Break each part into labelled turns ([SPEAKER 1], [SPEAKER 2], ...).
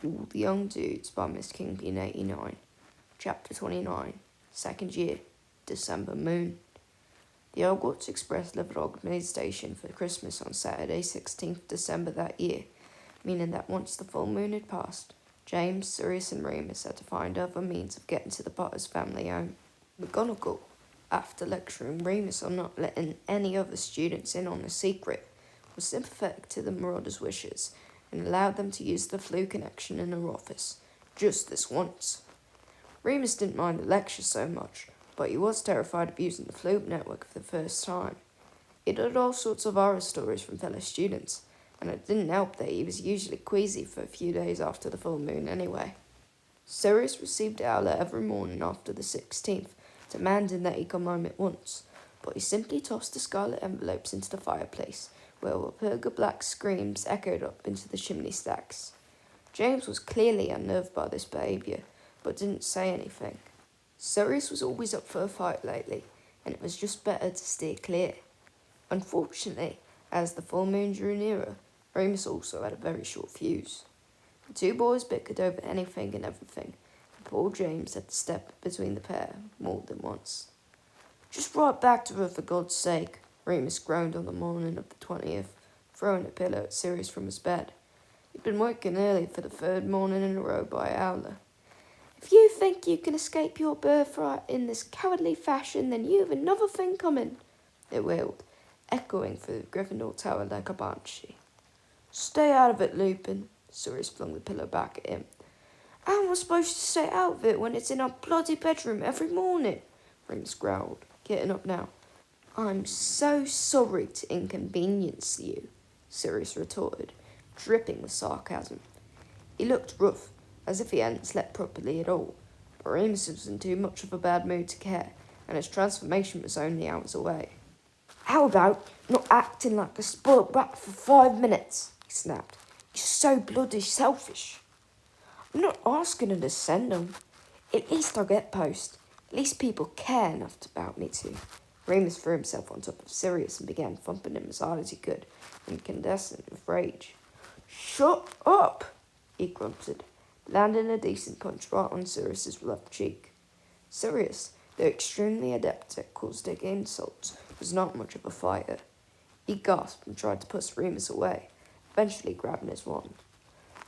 [SPEAKER 1] All the Young Dudes by MsKingBean89. Chapter 29. Second Year. December Moon. The Hogwarts Express left Hogsmeade Station for Christmas on Saturday, 16th December that year, meaning that once the full moon had passed, James, Sirius and Remus had to find other means of getting to the Potters' family home. McGonagall, after lecturing Remus on not letting any other students in on the secret, was sympathetic to the marauders' wishes and allowed them to use the Floo connection in her office, just this once. Remus didn't mind the lecture so much, but he was terrified of using the Floo network for the first time. He'd heard all sorts of horror stories from fellow students, and it didn't help that he was usually queasy for a few days after the full moon anyway. Sirius received our letter every morning after the 16th, demanding that he come home at once, but he simply tossed the scarlet envelopes into the fireplace, where Walpurga Black's screams echoed up into the chimney stacks. James was clearly unnerved by this behaviour, but didn't say anything. Sirius was always up for a fight lately, and it was just better to steer clear. Unfortunately, as the full moon drew nearer, Remus also had a very short fuse. The two boys bickered over anything and everything, and poor James had to step between the pair more than once. "Just write back to her, for God's sake," Remus groaned on the morning of the 20th, throwing a pillow at Sirius from his bed. He'd been working early for the third morning in a row by Owler. "If you think you can escape your birthright in this cowardly fashion, then you've another thing coming," it wailed, echoing through the Gryffindor Tower like a banshee. "Stay out of it, Lupin," Sirius flung the pillow back at him. "How am I supposed to stay out of it when it's in our bloody bedroom every morning?" Remus growled, getting up now. "I'm so sorry to inconvenience you," Sirius retorted, dripping with sarcasm. He looked rough, as if he hadn't slept properly at all, but Remus was in too much of a bad mood to care, and his transformation was only hours away. "How about not acting like a spoiled brat for 5 minutes?" he snapped. "You're so bloody selfish." "I'm not asking her to send them. At least I'll get post. At least people care enough about me to." Remus threw himself on top of Sirius and began thumping him as hard as he could, incandescent with rage. "Shut up!" he grunted, landing a decent punch right on Sirius's left cheek. Sirius, though extremely adept at caustic insults, was not much of a fighter. He gasped and tried to push Remus away, eventually grabbing his wand.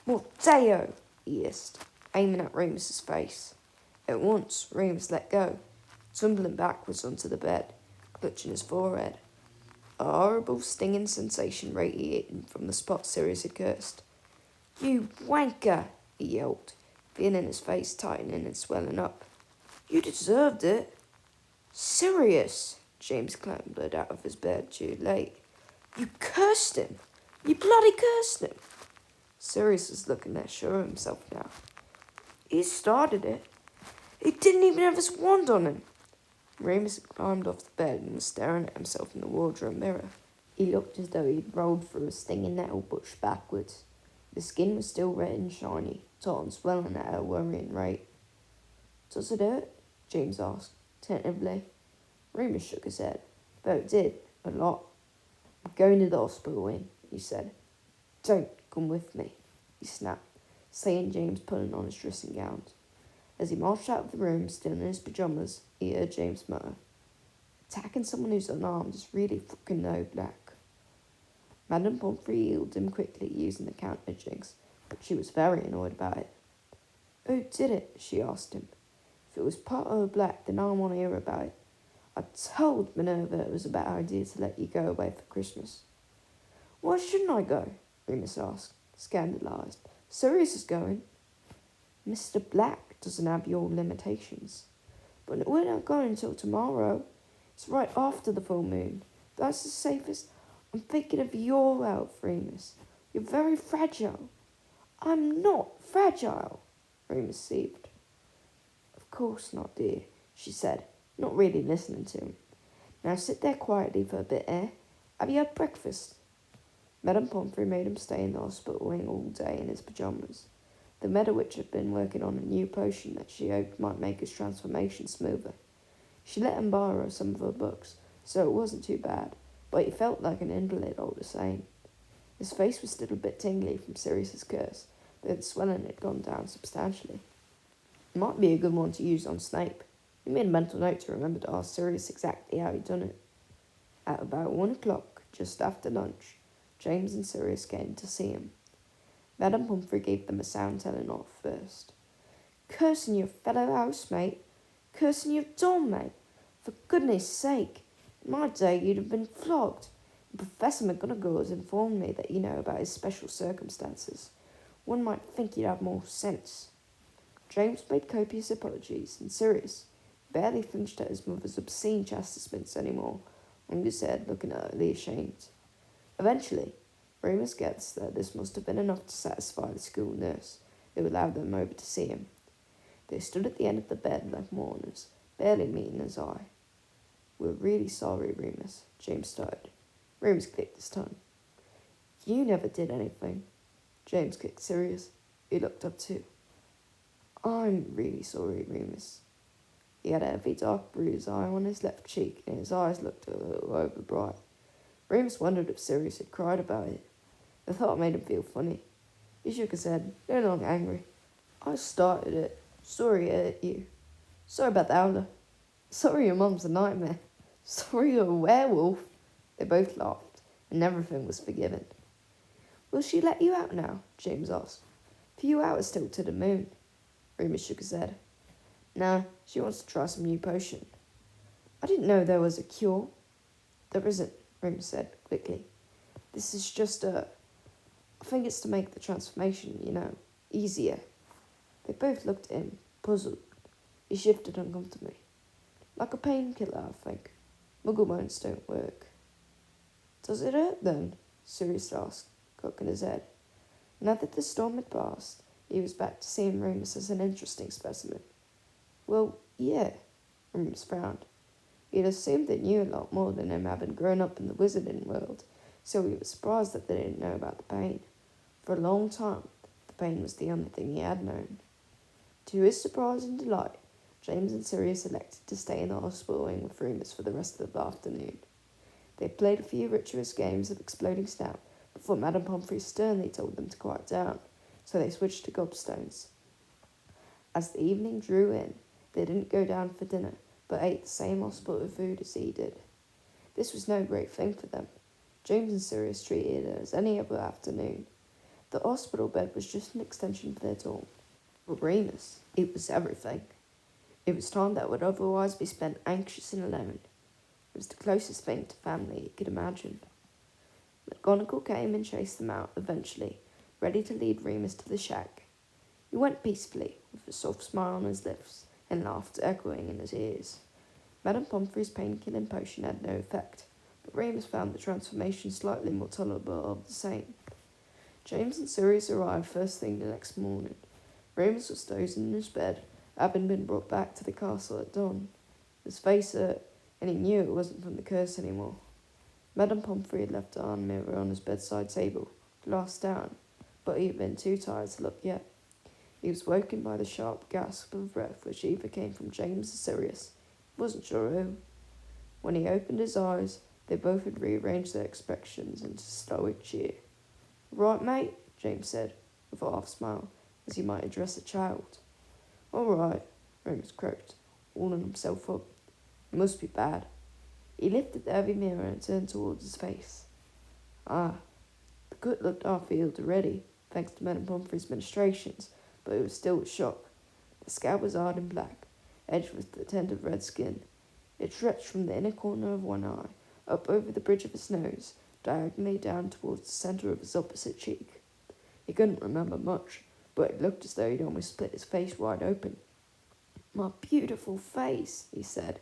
[SPEAKER 1] "Morteo!" he hissed, aiming at Remus's face. At once, Remus let go, tumbling backwards onto the bed, clutching his forehead. A horrible stinging sensation radiated from the spot Sirius had cursed. "You wanker!" he yelped, feeling his face tightening and swelling up. "You deserved it." "Sirius!" James clambered out of his bed too late. "You cursed him! You bloody cursed him!" Sirius was looking less sure of himself now. "He started it. He didn't even have his wand on him." Remus had climbed off the bed and was staring at himself in the wardrobe mirror. He looked as though he'd rolled through a stinging nettle bush backwards. The skin was still red and shiny, taut and swelling at a worrying rate. "Does it hurt?" James asked, tentatively. Remus shook his head, though it did, a lot. "I'm going to the hospital wing," he said. "Don't come with me," he snapped, seeing James pulling on his dressing gowns. As he marched out of the room, still in his pyjamas, he heard James mutter, "Attacking someone who's unarmed is really fucking no Black." Madame Pomfrey yielded him quickly, using the counter jigs, but she was very annoyed about it. "Who did it?" she asked him. "If it was Potter or Black, then I want to hear about it. I told Minerva it was a bad idea to let you go away for Christmas." "Why shouldn't I go?" Remus asked, scandalised. "Sirius is going." "Mr. Black doesn't have your limitations." "But we're not going until tomorrow. It's right after the full moon. That's the safest." "I'm thinking of your health, Remus. You're very fragile." "I'm not fragile," Remus seethed. "Of course not, dear," she said, not really listening to him. "Now sit there quietly for a bit, eh? Have you had breakfast?" Madame Pomfrey made him stay in the hospital wing all day in his pyjamas. The Meadowitch had been working on a new potion that she hoped might make his transformation smoother. She let him borrow some of her books, so it wasn't too bad, but he felt like an invalid all the same. His face was still a bit tingly from Sirius's curse, though the swelling had gone down substantially. It might be a good one to use on Snape. He made a mental note to remember to ask Sirius exactly how he'd done it. At about 1 o'clock, just after lunch, James and Sirius came to see him. Madame Pomfrey gave them a sound telling off first. "Cursing your fellow housemate! Cursing your dorm-mate! For goodness sake! In my day you'd have been flogged. And Professor McGonagall has informed me that you know about his special circumstances. One might think you'd have more sense." James made copious apologies, and Sirius barely flinched at his mother's obscene chastisements anymore, hung his head, looking utterly ashamed. Eventually, Remus guessed that this must have been enough to satisfy the school nurse, who allowed them over to see him. They stood at the end of the bed like mourners, barely meeting his eye. "We're really sorry, Remus," James started. Remus clicked his tongue. "You never did anything." James kicked Sirius. He looked up too. "I'm really sorry, Remus." He had a heavy dark bruise eye on his left cheek, and his eyes looked a little overbright. Remus wondered if Sirius had cried about it. The thought made him feel funny. He shook his head, no longer angry. "I started it. Sorry I hit you. Sorry about the owler. Sorry your mum's a nightmare. Sorry you're a werewolf." They both laughed, and everything was forgiven. "Will she let you out now?" James asked. "A few hours still to the moon." Remus shook his head. "No, she wants to try some new potion." "I didn't know there was a cure." "There isn't," Remus said quickly. "This is just I think it's to make the transformation, easier." They both looked at him, puzzled. He shifted uncomfortably. "Like a painkiller, I think. Muggle bones don't work." "Does it hurt then?" Sirius asked, cocking his head. Now that the storm had passed, he was back to seeing Remus as an interesting specimen. "Well, yeah," Remus frowned. He had assumed they knew a lot more than him, having grown up in the wizarding world, so he was surprised that they didn't know about the pain. For a long time, the pain was the only thing he had known. To his surprise and delight, James and Sirius elected to stay in the hospital wing with Remus for the rest of the afternoon. They played a few rituous games of exploding snout before Madame Pomfrey sternly told them to quiet down, so they switched to gobstones. As the evening drew in, they didn't go down for dinner, but ate the same hospital food as he did. This was no great thing for them. James and Sirius treated it as any other afternoon. The hospital bed was just an extension of their dorm. For Remus, it was everything. It was time that would otherwise be spent anxious and alone. It was the closest thing to family he could imagine. McGonagall came and chased them out eventually, ready to lead Remus to the shack. He went peacefully, with a soft smile on his lips, and laughter echoing in his ears. Madame Pomfrey's pain-killing potion had no effect, but Remus found the transformation slightly more tolerable of the same. James and Sirius arrived first thing the next morning. Remus was dozing in his bed, having been brought back to the castle at dawn. His face hurt, and he knew it wasn't from the curse anymore. Madame Pomfrey had left her arm mirror on his bedside table, glass down, but he had been too tired to look yet. He was woken by the sharp gasp of breath which either came from James or Sirius. He wasn't sure who. When he opened his eyes, they both had rearranged their expressions into stoic cheer. "Right, mate?" James said, with a half smile, as he might address a child. "All right," Remus croaked, hauling himself up. "It must be bad." He lifted the heavy mirror and turned towards his face. The cut looked half-healed already, thanks to Madame Pomfrey's ministrations, but it was still a shock. The scab was hard and black, edged with the tint of red skin. It stretched from the inner corner of one eye, up over the bridge of his nose, diagonally down towards the centre of his opposite cheek. He couldn't remember much, but it looked as though he'd almost split his face wide open. "My beautiful face," he said,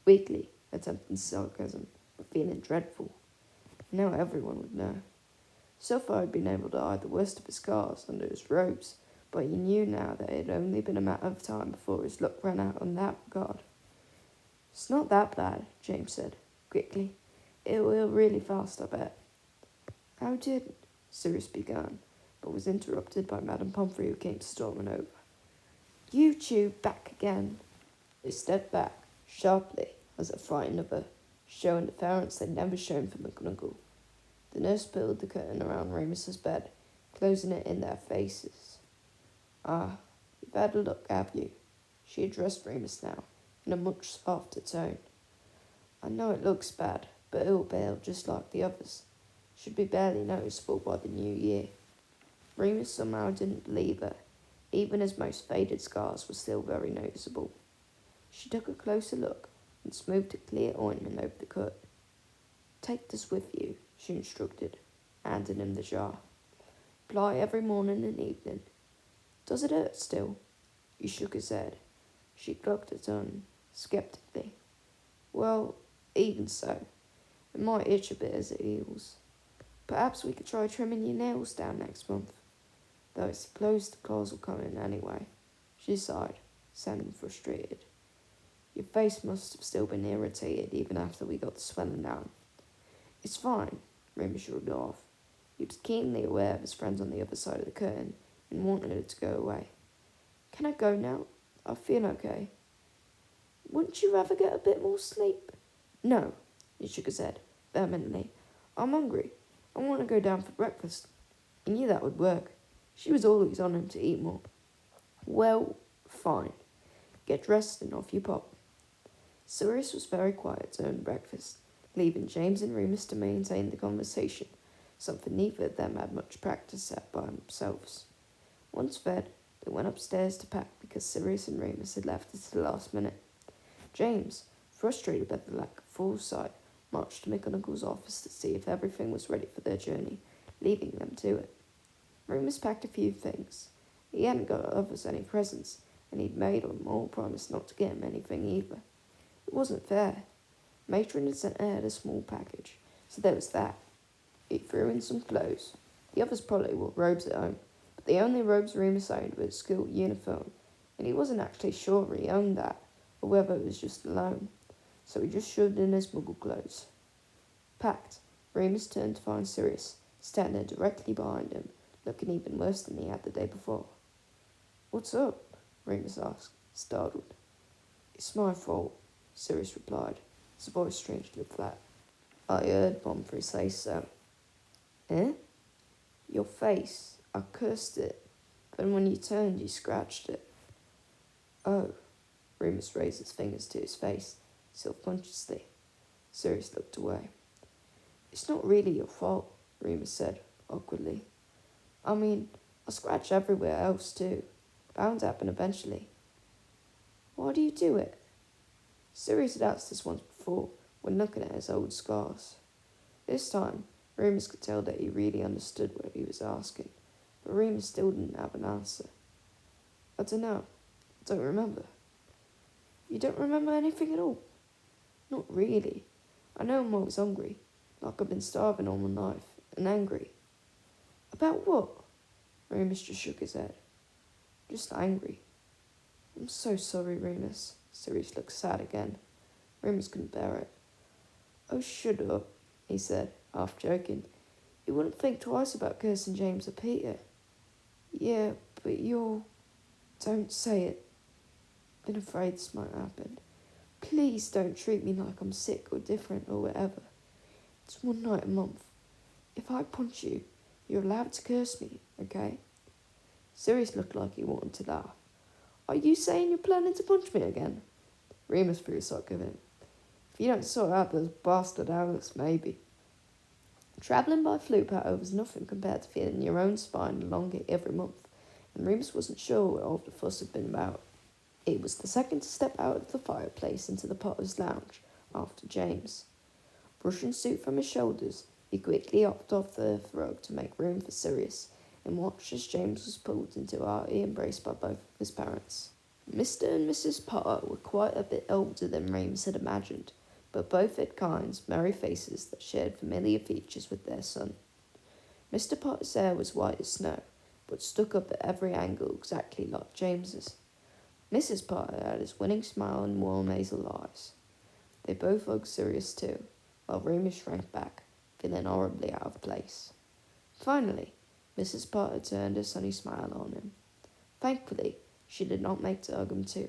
[SPEAKER 1] weakly, attempting sarcasm, but feeling dreadful. Now everyone would know. So far he'd been able to hide the worst of his scars under his robes, but he knew now that it had only been a matter of time before his luck ran out on that regard. "It's not that bad," James said, quickly. "It will heal really fast, I bet." "How did—" Sirius began, but was interrupted by Madame Pomfrey, who came storming over. "You two back again." They stepped back, sharply, as if frightened of her, showing deference they'd never shown for McGonagall. The nurse pulled the curtain around Remus's bed, closing it in their faces. "Ah, you've had a look, have you?" She addressed Remus now, in a much softer tone. "I know it looks bad, but it'll bail just like the others. Should be barely noticeable by the new year." Remus somehow didn't believe her, even as most faded scars were still very noticeable. She took a closer look and smoothed a clear ointment over the cut. "Take this with you," she instructed, handing him the jar. "Apply every morning and evening. Does it hurt still?" He shook his head. She clucked her tongue, skeptically. "Well, even so, it might itch a bit as it heals. Perhaps we could try trimming your nails down next month. Though it's close, the claws will come in anyway." She sighed, sounding frustrated. "Your face must have still been irritated even after we got the swelling down." "It's fine," Remus shrugged off. He was keenly aware of his friends on the other side of the curtain and wanted it to go away. "Can I go now? I feel okay." "Wouldn't you rather get a bit more sleep?" "No," he shook his head vehemently. "I'm hungry. I want to go down for breakfast." He knew that would work. She was always on him to eat more. "Well, fine. Get dressed and off you pop." Sirius was very quiet during breakfast, leaving James and Remus to maintain the conversation, something neither of them had much practice at by themselves. Once fed, they went upstairs to pack because Sirius and Remus had left it to the last minute. James, frustrated by the lack of foresight, marched to McGonagall's office to see if everything was ready for their journey, leaving them to it. Remus packed a few things. He hadn't got others any presents, and he'd made them all promise not to get him anything either. It wasn't fair. Matron had sent Ed a small package, so there was that. He threw in some clothes. The others probably wore robes at home, but the only robes Remus owned were his school uniform, and he wasn't actually sure he owned that, or whether it was just a loan, so he just shoved in his muggle clothes. Packed, Remus turned to find Sirius, standing directly behind him, looking even worse than he had the day before. "What's up?" Remus asked, startled. "It's my fault," Sirius replied, his voice strangely flat. "I heard Pomfrey say so." "Eh?" "Your face. I cursed it. Then when you turned, you scratched it." "Oh." Remus raised his fingers to his face, self-consciously. Sirius looked away. "It's not really your fault," Remus said, awkwardly. "I mean, I scratch everywhere else too. Bound to happen eventually." "Why do you do it?" Sirius had asked this once before, when looking at his old scars. This time, Remus could tell that he really understood what he was asking, but Remus still didn't have an answer. "I don't know. I don't remember." "You don't remember anything at all?" "Not really. I know I'm always hungry, like I've been starving all my life, and angry." "About what?" Remus just shook his head. "Just angry." "I'm so sorry, Remus." Sirius looked sad again. Remus couldn't bear it. "Oh, shut up," he said, half joking. "You wouldn't think twice about cursing James or Peter." "Yeah, but you're—" "Don't say it. I've been afraid this might happen. Please don't treat me like I'm sick or different or whatever. It's one night a month. If I punch you, you're allowed to curse me, okay?" Sirius looked like he wanted to laugh. "Are you saying you're planning to punch me again?" Remus threw a sock at him. "If you don't sort out those bastard Alex, maybe." Travelling by flute patter was nothing compared to feeling your own spine elongate every month, and Remus wasn't sure what all the fuss had been about. He was the second to step out of the fireplace into the Potter's Lounge, after James. Brushing soot from his shoulders, he quickly hopped off the hearthrug to make room for Sirius, and watched as James was pulled into a hearty embrace by both of his parents. Mr. and Mrs. Potter were quite a bit older than Remus had imagined, but both had kind, merry faces that shared familiar features with their son. Mr. Potter's hair was white as snow, but stuck up at every angle exactly like James's. Mrs. Potter had his winning smile and warm hazel eyes. They both hugged Sirius too, while Remus shrank back, feeling horribly out of place. Finally, Mrs. Potter turned a sunny smile on him. Thankfully, she did not make to hug him too,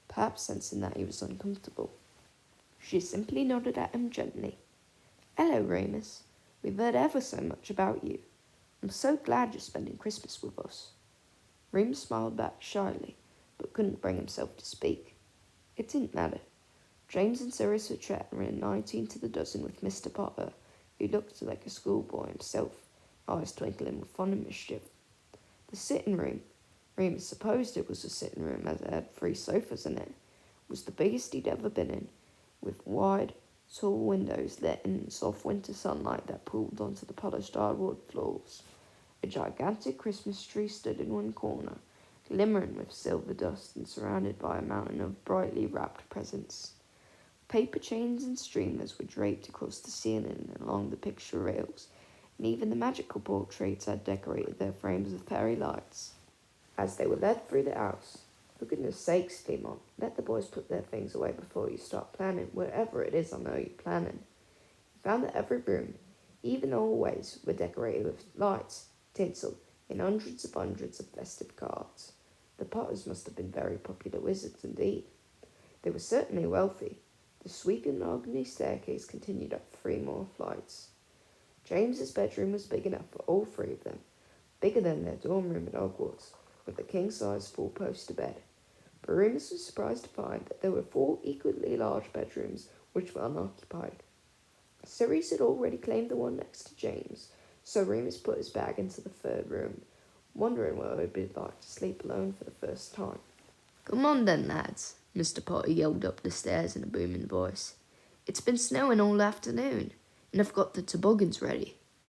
[SPEAKER 1] perhaps sensing that he was uncomfortable. She simply nodded at him gently. "Hello, Remus. We've heard ever so much about you. I'm so glad you're spending Christmas with us." Remus smiled back shyly, but couldn't bring himself to speak. It didn't matter. James and Sirius were chatting 19 to the dozen with Mr. Potter, who looked like a schoolboy himself, eyes twinkling with fun and mischief. The sitting room, Remus supposed it was a sitting room as it had 3 sofas in it, was the biggest he'd ever been in, with wide, tall windows let in soft winter sunlight that pooled onto the polished hardwood floors. A gigantic Christmas tree stood in one corner, glimmering with silver dust and surrounded by a mountain of brightly wrapped presents. Paper chains and streamers were draped across the ceiling and along the picture rails, and even the magical portraits had decorated their frames with fairy lights. As they were led through the house, "For goodness sakes, Clement, let the boys put their things away before you start planning, whatever it is I know you're planning." He found that every room, even the hallways, were decorated with lights, tinsel, and hundreds of festive cards. The Potters must have been very popular wizards indeed. They were certainly wealthy. The sweeping mahogany staircase continued up 3 more flights. James's bedroom was big enough for all 3 of them, bigger than their dorm room at Hogwarts, with a king-size 4-poster bed. But Remus was surprised to find that there were 4 equally large bedrooms which were unoccupied. Sirius had already claimed the one next to James, so Remus put his bag into the 3rd room, wondering what it would be like to sleep alone for the first time. "Come on then, lads," Mr. Potter yelled up the stairs in a booming voice. "It's been snowing all afternoon, and I've got the toboggans ready.